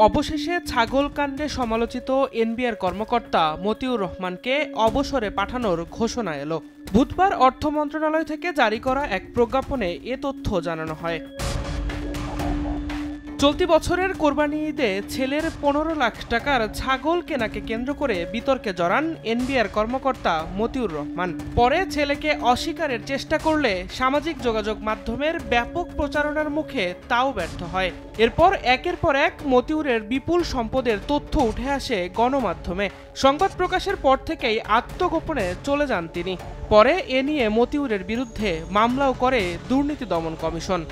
অবশেষে ছাগল কাণ্ডে সমালোচিত এনবিআর কর্মকর্তা মতিউর রহমানকে অবসরে পাঠানোর ঘোষণা এলো। বুধবার অর্থ মন্ত্রণালয় থেকে জারি করা এক প্রজ্ঞাপনে এ তথ্য জানানো হয়। চলতি বছরের কোরবানি ঈদে ছেলের 15 লাখ টাকার ছাগল কেনাকে কেন্দ্র করে বিতর্কে জড়ান এনবিআর কর্মকর্তা মতিউর রহমান। পরে ছেলেকে অস্বীকারের চেষ্টা করলে সামাজিক যোগাযোগ মাধ্যমের ব্যাপক প্রচারণার মুখে তাও ব্যর্থ হয়। এরপর একের পর এক মতিউরের বিপুল সম্পদের তথ্য উঠে আসে গণমাধ্যমে। সংবাদ প্রকাশের পর থেকেই আত্মগোপনে চলে যান তিনি। পরে এ নিয়ে মতিউরের বিরুদ্ধে মামলাও করে দুর্নীতি দমন কমিশন।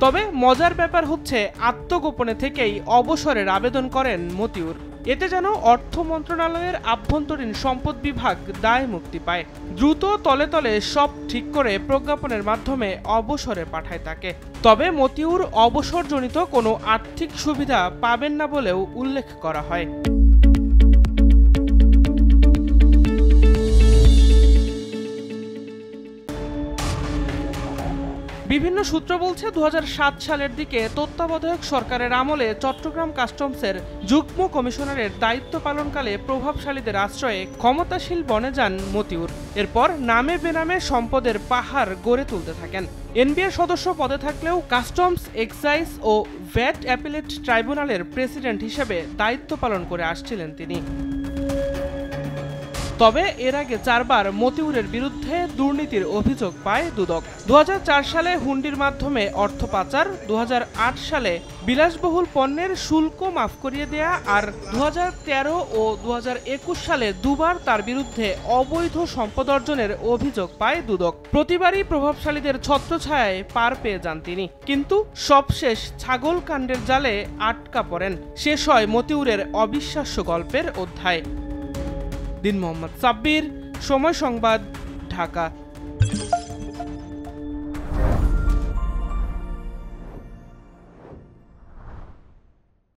তবে মজার ব্যাপার হচ্ছে, আত্মগোপনে থেকেই অবসরের আবেদন করেন মতিউর। এতে যেন অর্থ মন্ত্রণালয়ের আভ্যন্তরীণ সম্পদ বিভাগ দায় মুক্তি পায়। দ্রুত তলে তলে সব ঠিক করে প্রজ্ঞাপনের মাধ্যমে অবসরে পাঠায় তাকে। তবে মতিউর অবসরজনিত কোনো আর্থিক সুবিধা পাবেন না বলেও উল্লেখ করা হয়। বিভিন্ন সূত্র বলছে, 2007 সালের দিকে তত্ত্বাবধায়ক সরকারের আমলে চট্টগ্রাম কাস্টমসের যুগ্ম কমিশনারের দায়িত্ব পালনকালে প্রভাবশালীদের আশ্রয়ে ক্ষমতাশীল বনে যান মতিউর। এরপর নামে বেনামে সম্পদের পাহাড় গড়ে তুলতে থাকেন। এনবিআর সদস্য পদে থাকলেও কাস্টমস, এক্সাইজ ও ভ্যাট অ্যাপিলেট ট্রাইব্যুনালের প্রেসিডেন্ট হিসেবে দায়িত্ব পালন করে আসছিলেন তিনি। তবে এর আগে 4 বার মতিউরের বিরুদ্ধে দুর্নীতির অভিযোগ পায় দুদক। 2004 সালে হুন্ডির মাধ্যমে অর্থ পাচার, 2008 সালে বিলাসবহুল পণ্যের শুল্ক মাফ করিয়ে দেয়া, আর 2013 ও 2021 সালে দুবার তার বিরুদ্ধে অবৈধ সম্পদ অর্জনের অভিযোগ পায় দুদক। প্রতিবারই প্রভাবশালীদের ছত্রছায়ায় পার পেয়ে যান তিনি, কিন্তু সবশেষ ছাগল কাণ্ডের জালে আটকা পড়েন। শেষ হয় মতিউরের অবিশ্বাস্য গল্পের অধ্যায়। দিন মোহাম্মদ সাব্বির, সময় সংবাদ, ঢাকা।